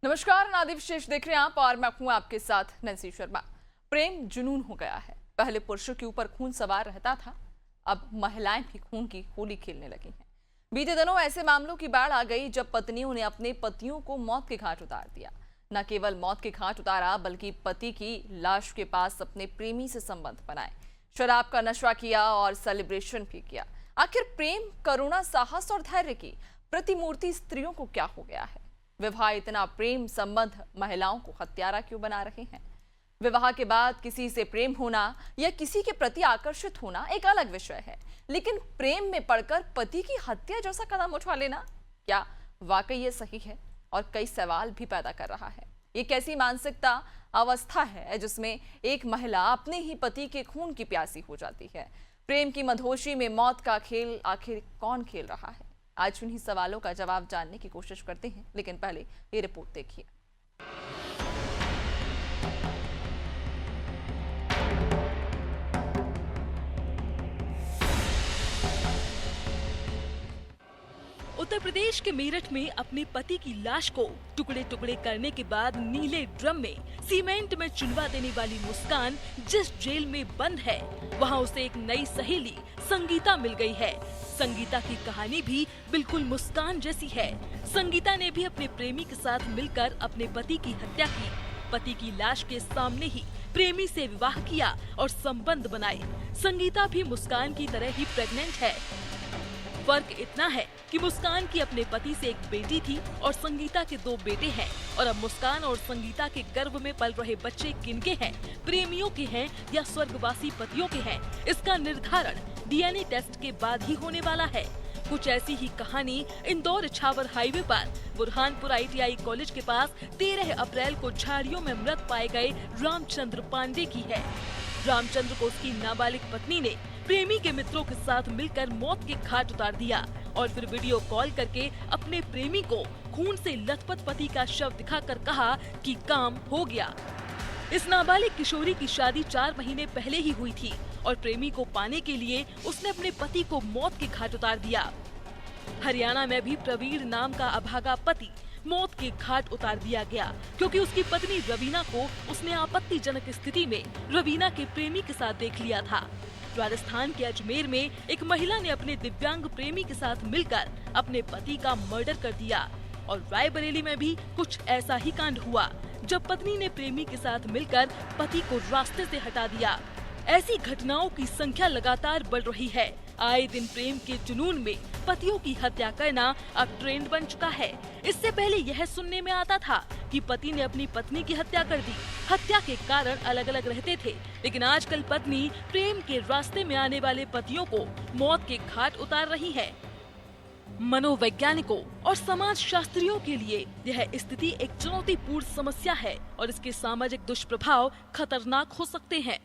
नमस्कार, नादिव शेष देख रहे हैं आप और मैं हूं आपके साथ नैन्सी शर्मा। प्रेम जुनून हो गया है। पहले पुरुषों के ऊपर खून सवार रहता था, अब महिलाएं भी खून की होली खेलने लगी हैं। बीते दिनों ऐसे मामलों की बाढ़ आ गई जब पत्नियों ने अपने पतियों को मौत के घाट उतार दिया। न केवल मौत के घाट उतारा बल्कि पति की लाश के पास अपने प्रेमी से संबंध बनाए, शराब का नशा किया और सेलिब्रेशन भी किया। आखिर प्रेम, करुणा, साहस और धैर्य की प्रतिमूर्ति स्त्रियों को क्या हो गया है? विवाह इतना प्रेम संबंध महिलाओं को हत्यारा क्यों बना रहे हैं? विवाह के बाद किसी से प्रेम होना या किसी के प्रति आकर्षित होना एक अलग विषय है, लेकिन प्रेम में पड़कर पति की हत्या जैसा कदम उठा लेना, क्या वाकई ये सही है? और कई सवाल भी पैदा कर रहा है। ये कैसी मानसिकता अवस्था है जिसमें एक महिला अपने ही पति के खून की प्यासी हो जाती है? प्रेम की मधोशी में मौत का खेल आखिर कौन खेल रहा है? आज उन्हीं सवालों का जवाब जानने की कोशिश करते हैं, लेकिन पहले ये रिपोर्ट देखिए। उत्तर प्रदेश के मेरठ में अपने पति की लाश को टुकड़े टुकड़े करने के बाद नीले ड्रम में सीमेंट में चुनवा देने वाली मुस्कान जिस जेल में बंद है, वहां उसे एक नई सहेली संगीता मिल गई है। संगीता की कहानी भी बिल्कुल मुस्कान जैसी है। संगीता ने भी अपने प्रेमी के साथ मिलकर अपने पति की हत्या की। पति की लाश के सामने ही प्रेमी से विवाह किया और संबंध बनाए। संगीता भी मुस्कान की तरह ही प्रेग्नेंट है। फर्क इतना है कि मुस्कान की अपने पति से एक बेटी थी और संगीता के 2 बेटे हैं। और अब मुस्कान और संगीता के गर्भ में पल रहे बच्चे किनके हैं, प्रेमियों के हैं या स्वर्गवासी पतियों के हैं, इसका निर्धारण डीएनए टेस्ट के बाद ही होने वाला है। कुछ ऐसी ही कहानी इंदौर इछावर हाईवे पर बुरहानपुर आईटीआई कॉलेज के पास 13 अप्रैल को झाड़ियों में मृत पाए गए रामचंद्र पांडे की है। रामचंद्र को उसकी नाबालिग पत्नी ने प्रेमी के मित्रों के साथ मिलकर मौत के घाट उतार दिया और फिर वीडियो कॉल करके अपने प्रेमी को खून से लथपथ पति का शव दिखाकर कहा कि काम हो गया। इस नाबालिग किशोरी की शादी 4 महीने पहले ही हुई थी और प्रेमी को पाने के लिए उसने अपने पति को मौत के घाट उतार दिया। हरियाणा में भी प्रवीण नाम का अभागा पति मौत के घाट उतार दिया गया क्योंकि उसकी पत्नी रवीना को उसने आपत्तिजनक स्थिति में रवीना के प्रेमी के साथ देख लिया था। राजस्थान के अजमेर में एक महिला ने अपने दिव्यांग प्रेमी के साथ मिलकर अपने पति का मर्डर कर दिया और रायबरेली में भी कुछ ऐसा ही कांड हुआ जब पत्नी ने प्रेमी के साथ मिलकर पति को रास्ते से हटा दिया। ऐसी घटनाओं की संख्या लगातार बढ़ रही है। आए दिन प्रेम के जुनून में पतियों की हत्या करना अब ट्रेंड बन चुका है। इससे पहले यह सुनने में आता था कि पति ने अपनी पत्नी की हत्या कर दी। हत्या के कारण अलग अलग रहते थे, लेकिन आजकल पत्नी प्रेम के रास्ते में आने वाले पतियों को मौत के घाट उतार रही है। मनोवैज्ञानिकों और समाज शास्त्रियों के लिए यह स्थिति एक चुनौतीपूर्ण समस्या है और इसके सामाजिक दुष्प्रभाव खतरनाक हो सकते हैं।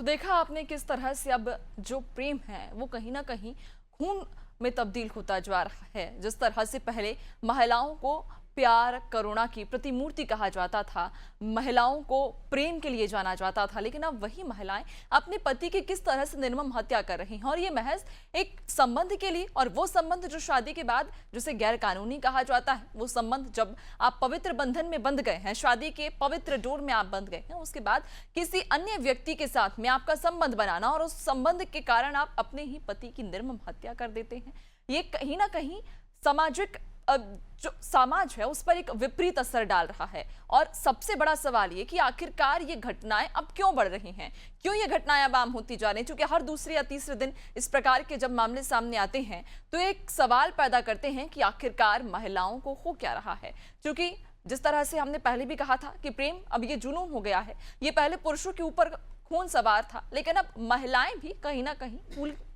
तो देखा आपने किस तरह से अब जो प्रेम है वो कहीं ना कहीं खून में तब्दील होता जा रहा है। जिस तरह से पहले महिलाओं को प्यार, करुणा की प्रतिमूर्ति कहा जाता था, महिलाओं को प्रेम के लिए जाना जाता था, लेकिन अब वही महिलाएं अपने पति की किस तरह से निर्मम हत्या कर रही हैं। और ये महज एक संबंध के लिए, और वो संबंध जो शादी के बाद जिसे गैर कानूनी कहा जाता है, वो संबंध जब आप पवित्र बंधन में बंध गए हैं, शादी के पवित्र डोर में आप बंध गए हैं, उसके बाद किसी अन्य व्यक्ति के साथ में आपका संबंध बनाना और उस संबंध के कारण आप अपने ही पति की निर्मम हत्या कर देते हैं, ये कहीं ना कहीं सामाजिक जो समाज है उस पर एक विपरीत असर डाल रहा है। और सबसे बड़ा सवाल ये कि आखिरकार ये घटनाएं अब क्यों बढ़ रही हैं, क्यों ये घटनाएं अब आम होती जा रही हैं? क्योंकि हर दूसरे या तीसरे दिन इस प्रकार के जब मामले सामने आते हैं तो एक सवाल पैदा करते हैं कि आखिरकार महिलाओं को हो क्या रहा है। क्योंकि जिस तरह से हमने पहले भी कहा था कि प्रेम अब ये जुनून हो गया है। ये पहले पुरुषों के ऊपर खून सवार था, लेकिन अब महिलाएं भी कहीं ना कहीं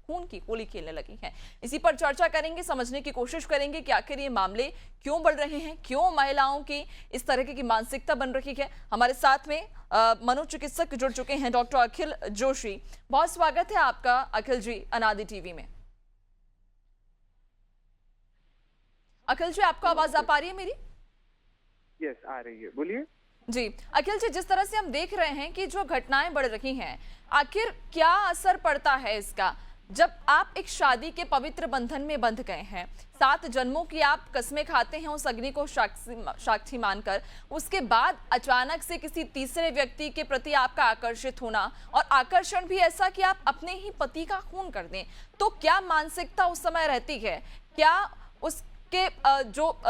खून की होली खेलने लगी हैं। इसी पर चर्चा करेंगे, समझने की कोशिश करेंगे कि आखिर ये मामले क्यों बढ़ रहे हैं, क्यों महिलाओं की इस तरह की मानसिकता बन रही है। हमारे साथ में मनोचिकित्सक जुड़ चुके हैं, डॉक्टर अखिल जोशी। बहुत स्वागत है आपका अखिल जी अनादि टीवी में। अखिल जी, आपको आवाज आ पा रही है मेरी? यस, आ रही है, बोलिए। जी, अखिल जी, जिस तरह से हम देख रहे हैं कि जो घटनाएं बढ़ रही हैं, आखिर क्या असर पड़ता है इसका? जब आप एक शादी के पवित्र बंधन में बंध गए हैं, 7 जन्मों की आप कस्में खाते हैं उस अग्नि को साक्षी मानकर, उसके बाद अचानक से किसी तीसरे व्यक्ति के प्रति आपका आकर्षित होना, और आकर्षण भी ऐसा कि आप अपने ही पति का खून कर दें, तो क्या मानसिकता उस समय रहती है? क्या उसके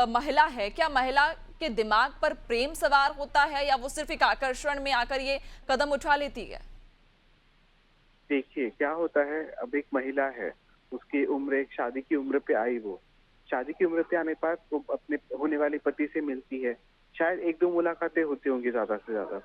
महिला है, क्या महिला के दिमाग पर प्रेम सवार होता है, या वो सिर्फ एक आकर्षण में आकर ये कदम उठा लेती है? देखिए क्या होता है, अब एक महिला है, उसकी उम्र एक शादी की उम्र पे आई, वो शादी की उम्र पे आने के बाद वो अपने होने वाले पति से मिलती है। शायद 1-2 मुलाकातें होती होंगी ज्यादा से ज्यादा।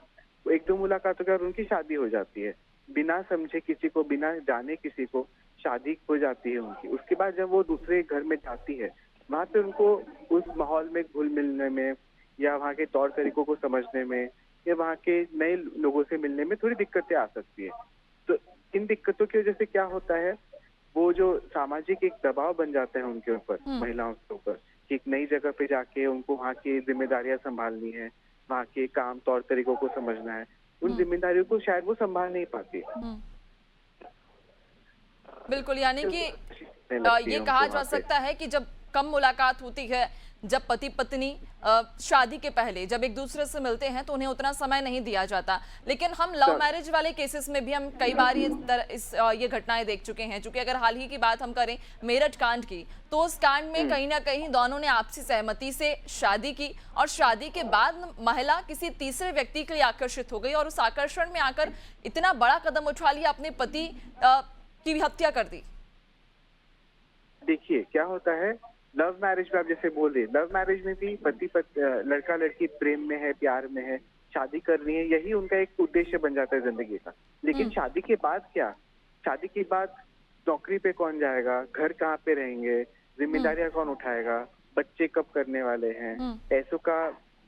वो 1-2 मुलाकातों के बाद उनकी शादी हो जाती है। बिना समझे किसी को, बिना जाने किसी को शादी हो जाती है उनकी। उसके बाद जब वो दूसरे घर में जाती है, वहां पे उनको उस माहौल में घुल मिलने में, या वहाँ के तौर तरीकों को समझने में, या वहाँ के नए लोगों से मिलने में थोड़ी दिक्कतें आ सकती है। तो इन दिक्कतों की वजह से क्या होता है, वो जो सामाजिक एक दबाव बन जाता है उनके ऊपर, महिलाओं के ऊपर, कि एक नई जगह पे जाके उनको वहाँ की जिम्मेदारियां संभालनी है, वहाँ के काम तौर तरीकों को समझना है। उन जिम्मेदारियों को शायद वो संभाल नहीं पाती। बिल्कुल, यानी कि ये कहा जा सकता है कि जब कम मुलाकात होती है, जब पति पत्नी शादी के पहले जब एक दूसरे से मिलते हैं तो उन्हें उतना समय नहीं दिया जाता। लेकिन हम लव मैरिज वाले केसेस में भी हम कई बार ये घटनाएं देख चुके हैं। चूंकि अगर हाल ही की बात हम करें मेरठ कांड की, तो उस कांड में कहीं ना कहीं दोनों ने आपसी सहमति से शादी की, और शादी के बाद महिला किसी तीसरे व्यक्ति के लिए आकर्षित हो गई, और उस आकर्षण में आकर इतना बड़ा कदम उठा लिया, अपने पति की भी हत्या कर दी। देखिए क्या होता है, लव मैरिज में आप जैसे बोल रहे, लव मैरिज में भी लड़का लड़की प्रेम में है, प्यार में है, शादी करनी है, यही उनका एक उद्देश्य बन जाता है जिंदगी का। लेकिन शादी के बाद क्या, शादी के बाद नौकरी पे कौन जाएगा, घर कहाँ पे रहेंगे, जिम्मेदारियां कौन उठाएगा, बच्चे कब करने वाले हैं, पैसों का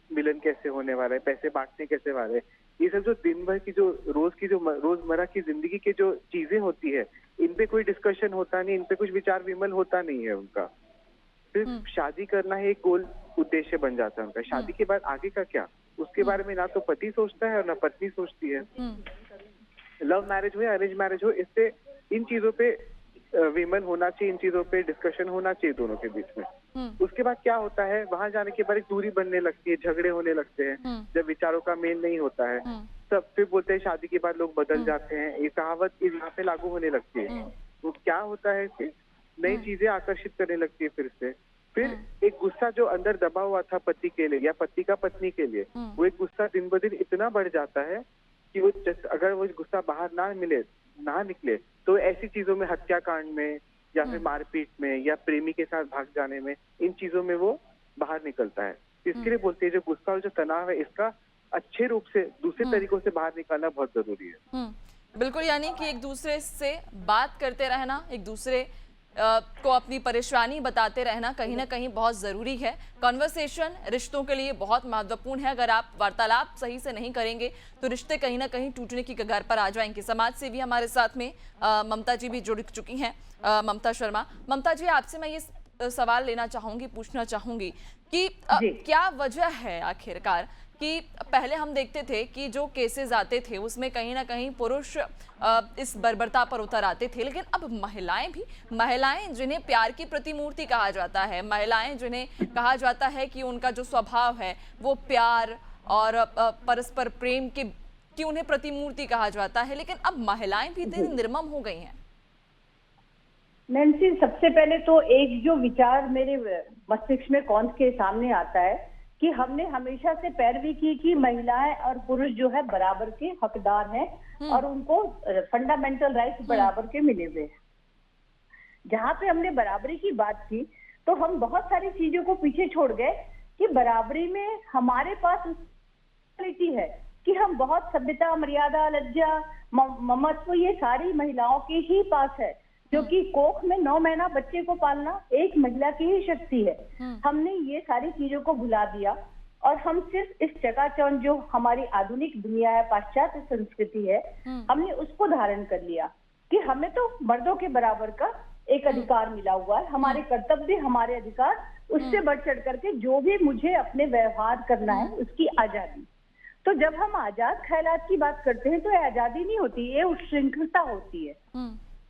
मिलन कैसे होने वाला है, पैसे बांटने कैसे वाले, ये सब जो दिन भर की जो रोजमर्रा की जिंदगी की जो चीजें होती है, इन पे कोई डिस्कशन होता नहीं, इन पे कुछ विचार विमल होता नहीं है उनका। सिर्फ शादी करना ही एक गोल उद्देश्य बन जाता है उनका। शादी के बाद आगे का क्या, उसके बारे में ना तो पति सोचता है और ना पत्नी सोचती है। लव मैरिज हो या अरेंज मैरिज हो, इससे इन चीजों पे विमल होना चाहिए, इन चीजों पे डिस्कशन होना चाहिए दोनों के बीच में। उसके बाद क्या होता है, वहां जाने के बाद एक दूरी बनने लगती है, झगड़े होने लगते हैं, जब विचारों का मेल नहीं होता है। सब फिर बोलते हैं शादी के बाद लोग बदल जाते हैं, ये कहावत यहाँ पे लागू होने लगती है। वो क्या होता है कि नई चीजें आकर्षित करने लगती है फिर एक गुस्सा जो अंदर दबा हुआ था पति के लिए या पति का पत्नी के लिए, वो एक गुस्सा दिन ब दिन इतना बढ़ जाता है कि वो अगर वो गुस्सा बाहर ना निकले तो ऐसी चीजों में, हत्याकांड में या फिर मारपीट में या प्रेमी के साथ भाग जाने में, इन चीजों में वो बाहर निकलता है। इसके लिए बोलते हैं जो गुस्सा और जो तनाव है, इसका अच्छे रूप से दूसरे तरीकों से बाहर निकालना बहुत जरूरी है। बिल्कुल, यानी कि एक दूसरे से बात करते रहना, एक दूसरे को अपनी परेशानी बताते रहना कहीं ना कहीं बहुत ज़रूरी है। कन्वर्सेशन रिश्तों के लिए बहुत महत्वपूर्ण है। अगर आप वार्तालाप सही से नहीं करेंगे तो रिश्ते कहीं ना कहीं टूटने की कगार पर आ जाएंगे। समाज से भी हमारे साथ में ममता जी भी जुड़ चुकी हैं, ममता शर्मा। ममता जी, आपसे मैं ये सवाल लेना चाहूँगी, पूछना चाहूँगी कि क्या वजह है आखिरकार कि पहले हम देखते थे कि जो केसेस आते थे उसमें कहीं ना कहीं पुरुष इस बर्बरता पर उतर आते थे, लेकिन अब महिलाएं जिन्हें प्यार की प्रतिमूर्ति कहा जाता है, महिलाएं जिन्हें कहा जाता है कि उनका जो स्वभाव है वो प्यार और परस्पर प्रेम की उन्हें प्रतिमूर्ति कहा जाता है, लेकिन अब महिलाएं भी निर्मम हो गई हैं। नैन्सी, सबसे पहले तो एक जो विचार मेरे मस्तिष्क में कौन के सामने आता है कि हमने हमेशा से पैरवी की कि महिलाएं और पुरुष जो है बराबर के हकदार हैं और उनको फंडामेंटल राइट्स बराबर के मिले हुए हैं। जहाँ पे हमने बराबरी की बात की तो हम बहुत सारी चीजों को पीछे छोड़ गए कि बराबरी में हमारे पास क्वालिटी है कि हम बहुत सभ्यता, मर्यादा, लज्जा, ममत्व, ये सारी महिलाओं के ही पास है, क्योंकि कोख में 9 महीना बच्चे को पालना एक महिला की ही शक्ति है। हमने ये सारी चीजों को भुला दिया और हम सिर्फ इस चकाचौंध जो हमारी आधुनिक दुनिया है, पाश्चात्य संस्कृति है, हमने उसको धारण कर लिया कि हमें तो मर्दों के बराबर का एक अधिकार मिला हुआ है, हमारे कर्तव्य, हमारे अधिकार, उससे बढ़ चढ़ करके जो भी मुझे अपने व्यवहार करना है उसकी आजादी। तो जब हम आजाद ख्यालात की बात करते हैं तो ये आजादी नहीं होती, ये उच्छृंखलता होती है।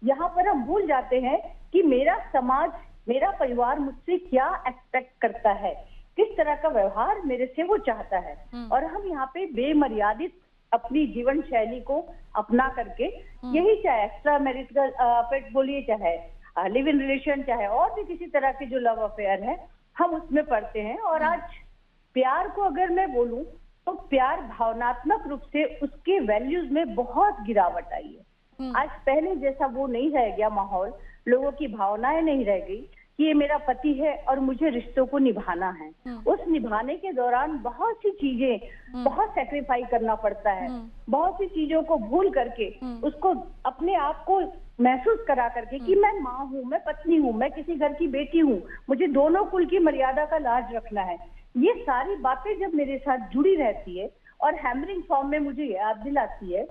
यहाँ पर हम भूल जाते हैं कि मेरा समाज, मेरा परिवार मुझसे क्या एक्सपेक्ट करता है, किस तरह का व्यवहार मेरे से वो चाहता है, और हम यहाँ पे बेमर्यादित अपनी जीवन शैली को अपना करके, यही चाहे एक्स्ट्रा मैरिटल अफेयर बोलिए, चाहे लिव इन रिलेशन, चाहे और भी किसी तरह के जो लव अफेयर है, हम उसमें पढ़ते हैं। और आज प्यार को अगर मैं बोलूं तो प्यार भावनात्मक रूप से उसके वैल्यूज में बहुत गिरावट आई है। आज पहले जैसा वो नहीं रह गया माहौल, लोगों की भावनाएं नहीं रह गई कि ये मेरा पति है और मुझे रिश्तों को निभाना है। उस निभाने के दौरान बहुत सी चीजें, बहुत सेक्रीफाई करना पड़ता है, बहुत सी चीजों को भूल करके उसको अपने आप को महसूस करा करके कि मैं माँ हूँ, मैं पत्नी हूँ, मैं किसी घर की बेटी हूँ, मुझे दोनों कुल की मर्यादा का लाज रखना है। ये सारी बातें जब मेरे साथ जुड़ी रहती है और हैमरिंग फॉर्म में मुझे याद दिलाती है,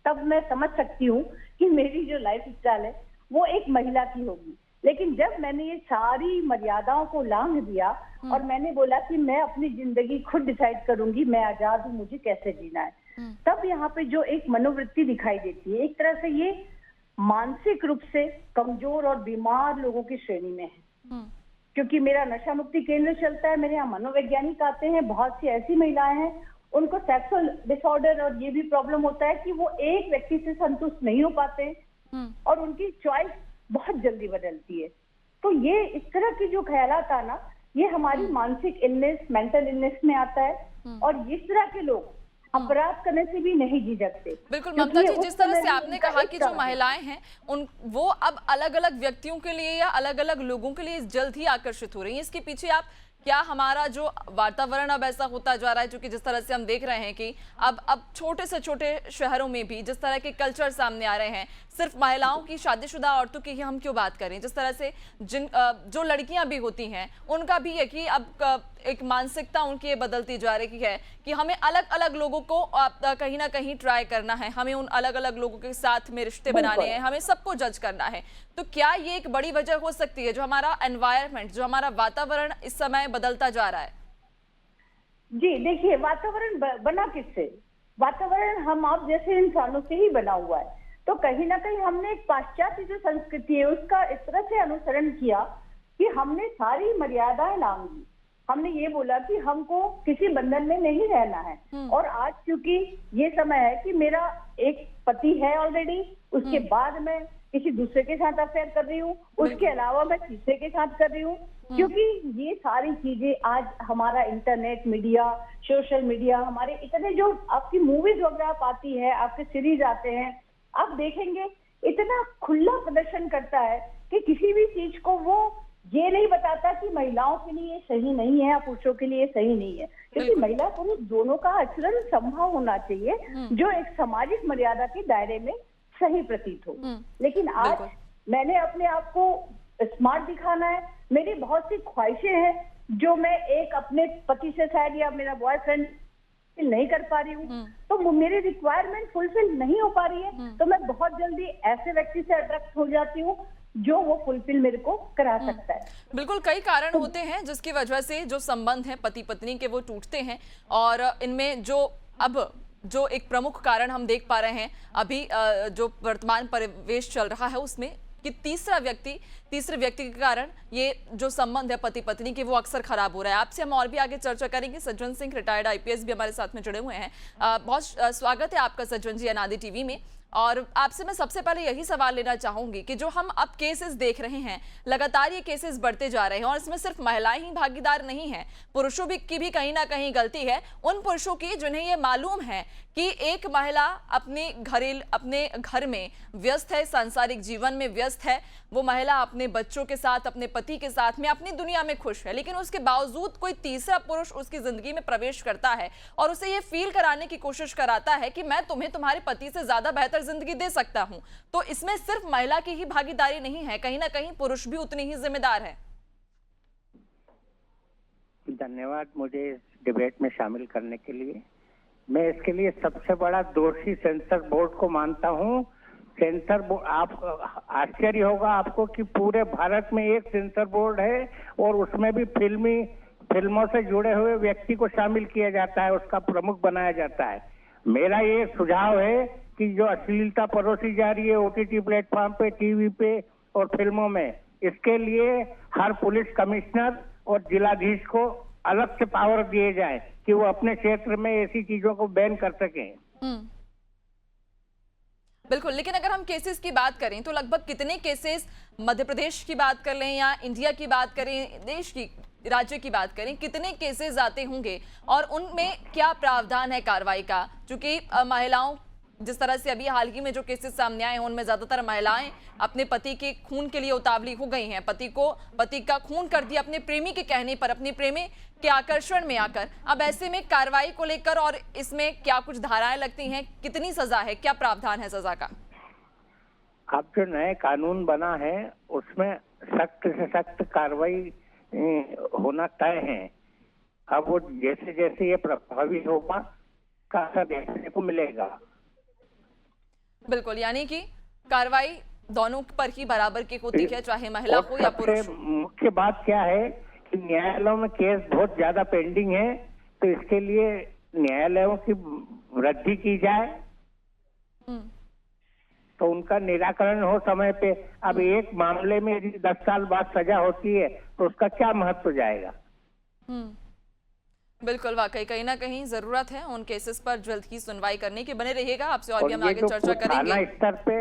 तब मैं समझ सकती हूँ कि मेरी जो लाइफ स्टाइल है वो एक महिला की होगी। लेकिन जब मैंने ये सारी मर्यादाओं को लांघ दिया और मैंने बोला कि मैं अपनी जिंदगी खुद डिसाइड करूंगी, मैं आजाद हूँ, मुझे कैसे जीना है, तब यहाँ पे जो एक मनोवृत्ति दिखाई देती है, एक तरह से ये मानसिक रूप से कमजोर और बीमार लोगों की श्रेणी में है। क्योंकि मेरा नशा मुक्ति केंद्र चलता है, मेरे यहाँ मनोवैज्ञानिक आते हैं, बहुत सी ऐसी महिलाएं हैं उनको सेक्सुअल डिसऑर्डर और ये भी प्रॉब्लम होता है कि वो एक व्यक्ति से संतुष्ट नहीं हो पाते और उनकी चॉइस बहुत जल्दी बदलती है। तो ये इस तरह की जो ख्यालात आना, ये हमारी मानसिक इलनेस, मेंटल इलनेस में आता है। और इस तरह के लोग अपराध करने से भी नहीं झिझकते। बिल्कुल ममता जी, जिस तरह से आपने कहा कि जो महिलाएं हैं वो अब अलग अलग व्यक्तियों के लिए या अलग अलग लोगों के लिए जल्द ही आकर्षित हो रही हैं, इसके पीछे आप क्या, हमारा जो वातावरण अब ऐसा होता जा रहा है, क्योंकि जिस तरह से हम देख रहे हैं कि अब छोटे से छोटे शहरों में भी जिस तरह के कल्चर सामने आ रहे हैं, सिर्फ महिलाओं की, शादीशुदा औरतों की ही हम क्यों बात करें, जिस तरह से जो लड़कियां भी होती हैं उनका भी है कि अब एक मानसिकता उनकी बदलती जा रही है कि हमें अलग अलग लोगों को कहीं ना कहीं ट्राई करना है, हमें उन अलग अलग लोगों के साथ में रिश्ते बनाने हैं, हमें सबको जज करना है। तो क्या ये एक बड़ी वजह हो सकती है जो हमारा एनवायरनमेंट, जो हमारा वातावरण इस समय बदलता जा रहा है? जी देखिए, वातावरण बना किससे? वातावरण हम आप जैसे इंसानों से ही बना हुआ है। तो कहीं ना कहीं हमने एक पाश्चात्य जो संस्कृति है उसका इस तरह से अनुसरण किया कि हमने सारी मर्यादाएं लांघी। हमने ये बोला कि हमको किसी बंधन में नहीं रहना है। और आज क्योंकि ये समय है कि मेरा एक पति है ऑलरेडी, उसके बाद मैं किसी दूसरे के साथ अफेयर कर रही हूँ, उसके अलावा मैं तीसरे के साथ कर रही हूँ, क्योंकि ये सारी चीजें आज हमारा इंटरनेट, मीडिया, सोशल मीडिया, हमारे इतने जो आपकी मूवीज वगैरह आप आती है, आपके सीरीज आते हैं, आप देखेंगे इतना खुला प्रदर्शन करता है कि किसी भी चीज को वो ये नहीं बताता कि महिलाओं के लिए सही नहीं है या पुरुषों के लिए सही नहीं है। क्योंकि महिला पुरुष दोनों का आचरण संभव होना चाहिए जो एक सामाजिक मर्यादा के दायरे में सही प्रतीत हो। लेकिन आज मैंने अपने आप को स्मार्ट दिखाना है, मेरी बहुत सी ख्वाहिशें हैं जो मैं एक अपने पति से शायद या मेरा बॉयफ्रेंड नहीं कर पा रही हूँ, तो मेरी रिक्वायरमेंट फुलफिल नहीं हो पा रही है, तो मैं बहुत जल्दी ऐसे व्यक्ति से अट्रैक्ट हो जाती हूँ जो वो फुलफिल मेरे को करा सकता है। बिल्कुल, कई कारण होते हैं जिसकी वजह से जो संबंध है पति पत्नी के वो टूटते हैं। और इनमें जो एक प्रमुख कारण हम देख पा रहे हैं अभी जो वर्तमान परिवेश चल रहा है उसमें, कि तीसरे व्यक्ति के कारण ये जो संबंध है पति पत्नी के वो अक्सर खराब हो रहा है। आपसे हम और भी आगे चर्चा करेंगे। सज्जन सिंह रिटायर्ड आईपीएस भी हमारे साथ में जुड़े हुए हैं। बहुत स्वागत है आपका सज्जन जी अनादि टीवी में। और आपसे मैं सबसे पहले यही सवाल लेना चाहूंगी कि जो हम अब केसेस देख रहे हैं, लगातार ये केसेस बढ़ते जा रहे हैं और इसमें सिर्फ महिलाएं ही भागीदार नहीं हैं, पुरुषों की भी कहीं ना कहीं गलती है। उन पुरुषों की जिन्हें ये मालूम है कि एक महिला अपने घर में व्यस्त है, सांसारिक जीवन में व्यस्त है, वो महिला अपने बच्चों के साथ, अपने पति के साथ में अपनी दुनिया में खुश है, लेकिन उसके बावजूद कोई तीसरा पुरुष उसकी जिंदगी में प्रवेश करता है और उसे ये फील कराने की कोशिश कराता है कि मैं तुम्हें तुम्हारे पति से ज्यादा बेहतर जिंदगी दे सकता हूं। तो इसमें सिर्फ महिला की ही भागीदारी नहीं है, कहीं ना कहीं पुरुष भी उतनी ही जिम्मेदार है। धन्यवाद मुझे इस डिबेट में शामिल करने के लिए। मैं इसके लिए सबसे बड़ा दोषी सेंसर बोर्ड को मानता हूं। सेंसर बोर्ड, आप आश्चर्य होगा आपको कि पूरे भारत में एक सेंसर बोर्ड है और उसमें भी फिल्मी फिल्मों से जुड़े हुए व्यक्ति को शामिल किया जाता है, उसका प्रमुख बनाया जाता है। मेरा ये सुझाव है कि जो अश्लीलता परोसी जा रही है ओटीटी प्लेटफॉर्म पे, टीवी पे और फिल्मों में, इसके लिए हर पुलिस कमिश्नर और जिलाधीश को अलग से पावर दिए जाए कि वो अपने क्षेत्र में ऐसी चीजों को बैन कर सकें। बिल्कुल, लेकिन अगर हम केसेस की बात करें तो लगभग कितने केसेस मध्य प्रदेश की बात कर लें या इंडिया की बात करें, देश की, राज्य की बात करें, कितने केसेस आते होंगे और उनमें क्या प्रावधान है कार्रवाई का? क्योंकि महिलाओं, जिस तरह से अभी हाल ही में जो केसेस सामने आए हैं उनमें ज्यादातर महिलाएं अपने पति के खून के लिए उतावली हो गई हैं, पति का खून कर दिया अपने प्रेमी के कहने पर, अपने प्रेमी के आकर्षण में आकर। अब ऐसे में कार्रवाई को लेकर और इसमें क्या कुछ धाराएं लगती हैं, कितनी सजा है, क्या प्रावधान है सजा का? अब जो नए कानून बना है उसमें सख्त से सख्त कार्रवाई होना तय है। अब वो जैसे जैसे ये प्रभावी होगा का असर देखने को मिलेगा। बिल्कुल, यानी कि कार्रवाई दोनों पर ही बराबर की होती है, चाहे महिला हो या पुरुष हो। मुख्य बात क्या है कि न्यायालयों में केस बहुत ज्यादा पेंडिंग है, तो इसके लिए न्यायालयों की वृद्धि की जाए तो उनका निराकरण हो समय पे। अब एक मामले में यदि 10 साल बाद सजा होती है तो उसका क्या महत्व जाएगा? बिल्कुल, वाकई कहीं ना कहीं जरूरत है उन केसेस पर जल्द ही सुनवाई करने की। बने रहिएगा, आपसे और भी हम आगे चर्चा करेंगे। थाना स्तर पे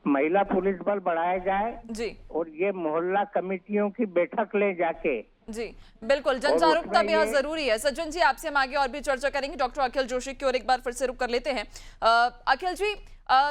महिला पुलिस बल बढ़ाया जाए जी, और ये मोहल्ला कमेटियों की बैठक ले जाके जी बिल्कुल, जन जागरूकता बेहद जरूरी है। सज्जन जी, आपसे हम आगे और भी चर्चा करेंगे। डॉक्टर अखिल जोशी की ओर एक बार फिर से रुक कर लेते हैं। अखिल जी,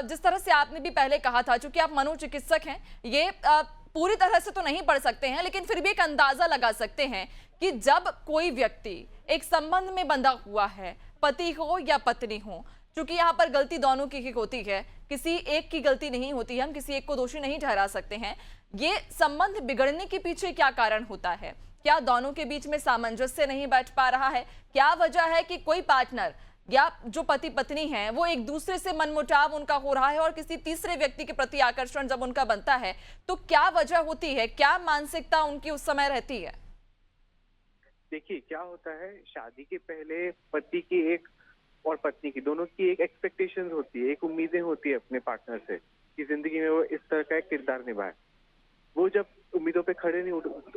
जिस तरह से आपने भी पहले कहा था, चूंकि आप मनोचिकित्सक हैं, ये पूरी तरह से तो नहीं पढ़ सकते हैं, लेकिन फिर भी एक अंदाजा लगा सकते हैं कि जब कोई व्यक्ति एक संबंध में बंधा हुआ है, पति हो या पत्नी हो, क्योंकि यहाँ पर गलती दोनों की होती है, किसी एक की गलती नहीं होती है, हम किसी एक को दोषी नहीं ठहरा सकते हैं। ये संबंध बिगड़ने के पीछे क्या कारण होता है? क्या दोनों के बीच में सामंजस्य नहीं बैठ पा रहा है? क्या वजह है कि कोई पार्टनर या जो पति पत्नी हैं वो एक दूसरे से मनमुटाव उनका हो रहा है और किसी तीसरे व्यक्ति के प्रति आकर्षण जब उनका बनता है तो क्या वजह होती है, क्या मानसिकता उनकी उस समय रहती है? देखिए क्या होता है, शादी के पहले पति की एक और पत्नी की, दोनों की एक एक्सपेक्टेशंस होती है, एक उम्मीदें होती है अपने पार्टनर से कि जिंदगी में वो इस तरह का एक किरदार निभाए। वो जब उम्मीदों पे खड़े नहीं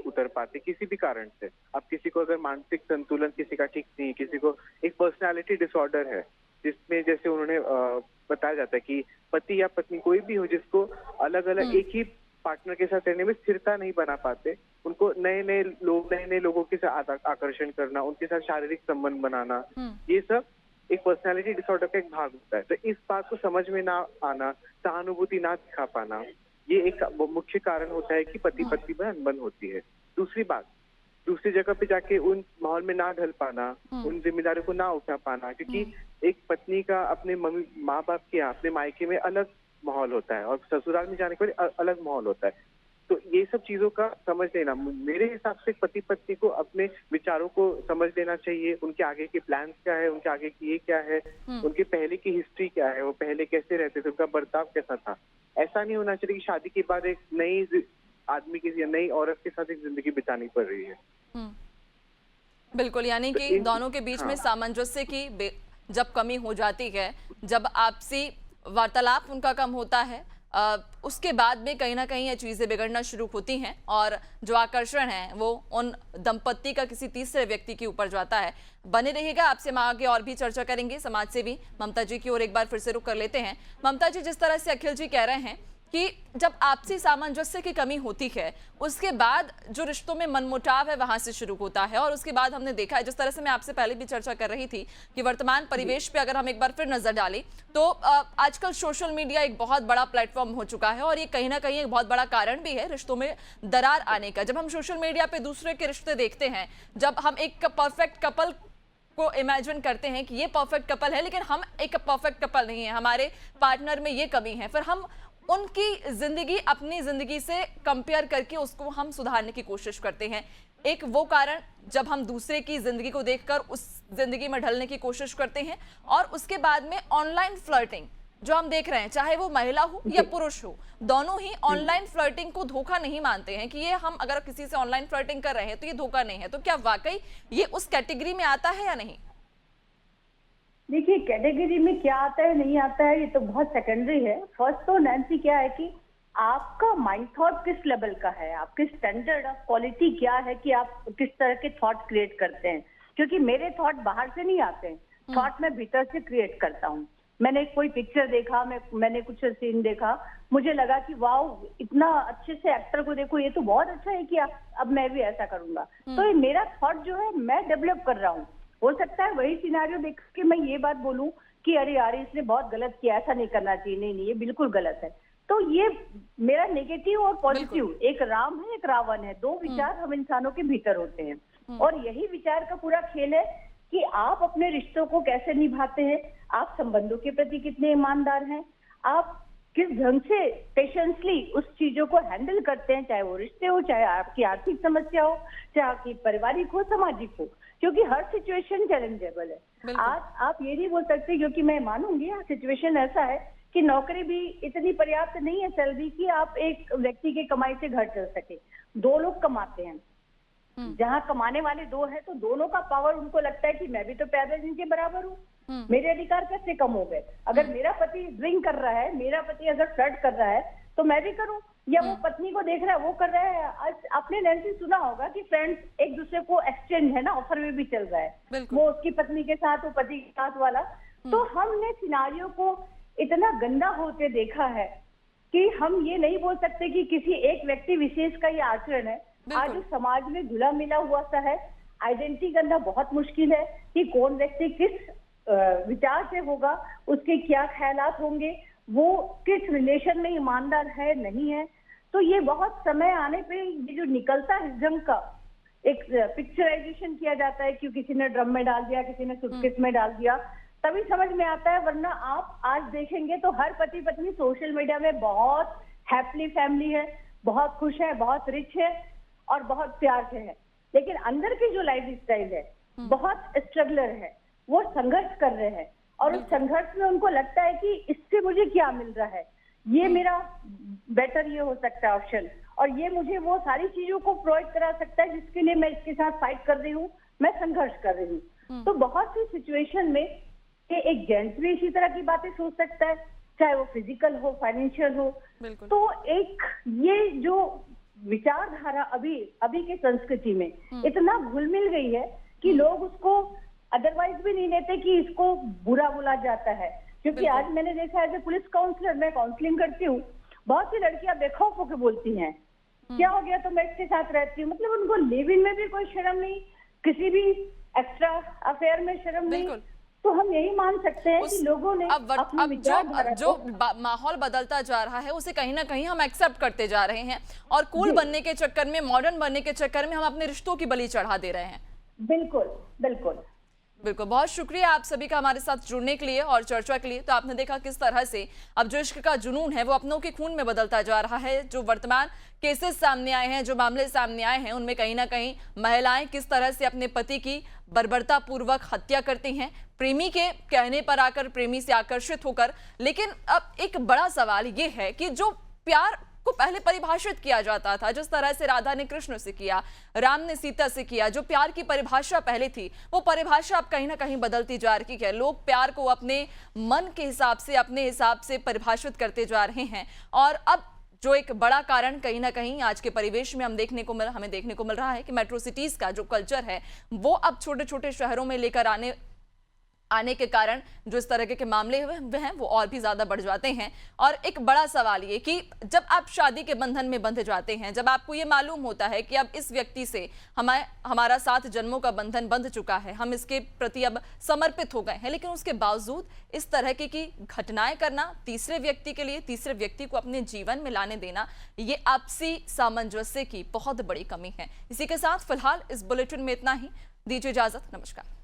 उतर पाते किसी भी कारण से, अब किसी को अगर मानसिक संतुलन किसी का ठीक नहीं है, किसी को एक पर्सनालिटी डिसऑर्डर है जिसमें जैसे उन्होंने बताया जाता है कि पति या पत्नी कोई भी हो जिसको अलग अलग एक ही पार्टनर के साथ रहने में स्थिरता नहीं बना पाते, उनको नए नए लोगों के साथ आकर्षण करना, उनके साथ शारीरिक संबंध बनाना, ये सब एक पर्सनालिटी डिसऑर्डर का एक भाग होता है। तो इस बात को समझ में ना आना, सहानुभूति ना दिखा पाना, ये एक मुख्य कारण होता है कि पति पत्नी में अनबन होती है। दूसरी बात, दूसरी जगह पे जाके उन माहौल में ना ढल पाना, उन जिम्मेदारियों को ना उठा पाना, क्योंकि एक पत्नी का अपने माँ बाप के यहाँ, अपने मायके में अलग माहौल होता है और ससुराल में जाने के बाद अलग माहौल होता है। तो ये सब चीजों का समझ लेना, मेरे हिसाब से पति पत्नी को अपने विचारों को समझ लेना चाहिए, उनके आगे के प्लान्स क्या है, उनके आगे की ये क्या है, उनके पहले की हिस्ट्री क्या है, वो पहले कैसे रहते थे, उनका बर्ताव कैसा था। ऐसा नहीं होना चाहिए कि शादी के बाद एक नई आदमी की या नई औरत के साथ एक जिंदगी बितानी पड़ रही है। बिल्कुल, यानी कि दोनों के बीच में सामंजस्य की जब कमी हो जाती है, जब आपसी वार्तालाप उनका कम होता है, उसके बाद में कहीं ना कहीं ये चीजें बिगड़ना शुरू होती हैं और जो आकर्षण है वो उन दंपत्ति का किसी तीसरे व्यक्ति के ऊपर जाता है। बने रहिएगा, आपसे हम आगे और भी चर्चा करेंगे। समाज सेवी ममता जी की ओर एक बार फिर से रुक कर लेते हैं। ममता जी, जिस तरह से अखिल जी कह रहे हैं कि जब आपसी सामंजस्य की कमी होती है उसके बाद जो रिश्तों में मनमुटाव है वहां से शुरू होता है, और उसके बाद हमने देखा है, जिस तरह से मैं आपसे पहले भी चर्चा कर रही थी कि वर्तमान परिवेश पे अगर हम एक बार फिर नजर डालें तो आजकल सोशल मीडिया एक बहुत बड़ा प्लेटफॉर्म हो चुका है और ये कहीं ना कहीं एक बहुत बड़ा कारण भी है रिश्तों में दरार आने का। जब हम सोशल मीडिया पे दूसरे के रिश्ते देखते हैं, जब हम एक परफेक्ट कपल को इमेजिन करते हैं कि ये परफेक्ट कपल है, लेकिन हम एक परफेक्ट कपल नहीं है, हमारे पार्टनर में ये कमी है, फिर हम उनकी जिंदगी अपनी जिंदगी से कंपेयर करके उसको हम सुधारने की कोशिश करते हैं। एक वो कारण जब हम दूसरे की जिंदगी को देखकर उस जिंदगी में ढलने की कोशिश करते हैं, और उसके बाद में ऑनलाइन फ्लर्टिंग जो हम देख रहे हैं, चाहे वो महिला हो या पुरुष हो, दोनों ही ऑनलाइन फ्लर्टिंग को धोखा नहीं मानते हैं कि ये हम अगर किसी से ऑनलाइन फ्लर्टिंग कर रहे हैं तो ये धोखा नहीं है। तो क्या वाकई ये उस कैटेगरी में आता है या नहीं? देखिए, कैटेगरी में क्या आता है नहीं आता है ये तो बहुत सेकेंडरी है। फर्स्ट तो नैन्सी क्या है कि आपका माइंड थॉट किस लेवल का है, आपके स्टैंडर्ड ऑफ क्वालिटी क्या है कि आप किस तरह के थॉट क्रिएट करते हैं। क्योंकि मेरे थॉट बाहर से नहीं आते हैं, थॉट मैं भीतर से क्रिएट करता हूँ। मैंने कोई पिक्चर देखा, मैंने कुछ सीन देखा, मुझे लगा कि वाह इतना अच्छे से एक्टर को देखो, ये तो बहुत अच्छा है कि अब मैं भी ऐसा करूंगा। तो ये मेरा थॉट जो है मैं डेवलप कर रहा हूँ। हो सकता है वही सिनेरियो देख के मैं ये बात बोलूं कि अरे यार इसने बहुत गलत किया, ऐसा नहीं करना चाहिए, नहीं ये बिल्कुल गलत है। तो ये मेरा नेगेटिव और पॉजिटिव, एक राम है एक रावण है, दो विचार हम इंसानों के भीतर होते हैं। और यही विचार का पूरा खेल है कि आप अपने रिश्तों को कैसे निभाते हैं, आप संबंधों के प्रति कितने ईमानदार हैं, आप किस ढंग से पेशेंसली उस चीजों को हैंडल करते हैं, चाहे वो रिश्ते हो, चाहे आपकी आर्थिक समस्या हो, चाहे आपकी पारिवारिक हो, सामाजिक हो। क्योंकि हर सिचुएशन चैलेंजेबल है। आज आप ये नहीं बोल सकते, क्योंकि मैं मानूंगी सिचुएशन ऐसा है कि नौकरी भी इतनी पर्याप्त नहीं है सैलरी की आप एक व्यक्ति की कमाई से घर चल सके। दो लोग कमाते हैं, जहाँ कमाने वाले दो हैं तो दोनों का पावर उनको लगता है कि मैं भी तो पैदल जिनके बराबर हूँ, मेरे अधिकार कैसे कम हो गए। अगर मेरा पति ड्रिंक कर रहा है, मेरा पति अगर फ्लर्ट कर रहा है तो मैं भी करूं, या वो पत्नी को देख रहा है वो कर रहा है। आज आपने नैन्सी सुना होगा कि फ्रेंड्स एक दूसरे को एक्सचेंज है ना, ऑफर में भी चल रहा है, वो उसकी पत्नी के साथ, वो पति के साथ वाला। तो हमने सिनारियों को इतना गंदा होते देखा है कि हम ये नहीं बोल सकते कि किसी एक व्यक्ति विशेष का ये आचरण है। आज समाज में घुला मिला हुआ सा है, आइडेंटिटी करना बहुत मुश्किल है कि कौन व्यक्ति किस विचार से होगा, उसके क्या ख्यालात होंगे, वो किस रिलेशन में ईमानदार है नहीं है। तो ये बहुत समय आने पे ये जो निकलता है इस ढंग का एक पिक्चराइजेशन किया जाता है कि किसी ने ड्रम में डाल दिया, किसी ने सूटकेस में डाल दिया, तभी समझ में आता है। वरना आप आज देखेंगे तो हर पति पत्नी सोशल मीडिया में बहुत हैप्पी फैमिली है, बहुत खुश है, बहुत रिच है और बहुत प्यार से है, लेकिन अंदर की जो लाइफ स्टाइल है बहुत स्ट्रगलर है, वो संघर्ष कर रहे हैं। और उस संघर्ष में उनको लगता है कि इससे मुझे क्या मिल रहा है, ये मेरा बेटर ये हो सकता है ऑप्शन, और ये मुझे वो सारी चीजों को प्रोवाइड करा सकता है जिसके लिए मैं इसके साथ फाइट कर रही हूँ, मैं संघर्ष कर रही हूँ। तो बहुत सी सिचुएशन में एक जेंट्स भी इसी तरह की बातें सोच सकता है, चाहे वो फिजिकल हो, फाइनेंशियल हो। तो एक ये जो विचारधारा अभी के संस्कृति में इतना घुल मिल गई है कि लोग उसको अदरवाइज भी नहीं लेते कि इसको बुरा बोला जाता है। क्योंकि आज मैंने देखा है, पुलिस काउंसलर, मैं काउंसलिंग करती हूँ, बहुत सी लड़कियां बेखौफ होकर बोलती हैं क्या हो गया तो मैं इसके साथ रहती हूँ। मतलब उनको लिव इन में भी कोई शर्म नहीं, किसी भी एक्स्ट्रा अफेयर में शर्म नहीं। तो हम यही मान सकते हैं कि लोगों ने अब जो माहौल बदलता जा रहा है उसे कहीं ना कहीं हम एक्सेप्ट करते जा रहे हैं और कूल बनने के चक्कर में, मॉडर्न बनने के चक्कर में हम अपने रिश्तों की बलि चढ़ा दे रहे हैं। बिल्कुल बिल्कुल बिल्कुल। बहुत शुक्रिया आप सभी का हमारे साथ जुड़ने के लिए और चर्चा के लिए। तो आपने देखा किस तरह से अब जो इश्क का जुनून है वो अपनों के खून में बदलता जा रहा है। जो वर्तमान केसेस सामने आए हैं, जो मामले सामने आए हैं, उनमें कहीं ना कहीं महिलाएं किस तरह से अपने पति की बर्बरतापूर्वक हत्या करती हैं, प्रेमी के कहने पर आकर, प्रेमी से आकर्षित होकर। लेकिन अब एक बड़ा सवाल ये है कि जो प्यार को पहले परिभाषित किया जाता था, जिस तरह से राधा ने कृष्ण से किया, राम ने सीता से किया, जो प्यार की परिभाषा पहले थी वो परिभाषा अब कहीं ना कहीं बदलती जा रही है। लोग प्यार को अपने मन के हिसाब से, अपने हिसाब से परिभाषित करते जा रहे हैं। और अब जो एक बड़ा कारण कहीं ना कहीं आज के परिवेश में हमें देखने को मिल रहा है कि मेट्रो सिटीज का जो कल्चर है वो अब छोटे छोटे शहरों में लेकर आने के कारण जो इस तरह के मामले हुए हैं वो और भी ज्यादा बढ़ जाते हैं। और एक बड़ा सवाल ये कि जब आप शादी के बंधन में बंध जाते हैं, जब आपको ये मालूम होता है कि अब इस व्यक्ति से हमारा 7 जन्मों का बंधन बंध चुका है, हम इसके प्रति अब समर्पित हो गए हैं, लेकिन उसके बावजूद इस तरह की घटनाएं करना, तीसरे व्यक्ति के लिए, तीसरे व्यक्ति को अपने जीवन में लाने देना, ये आपसी सामंजस्य की बहुत बड़ी कमी है। इसी के साथ फिलहाल इस बुलेटिन में इतना ही। दीजिए इजाजत, नमस्कार।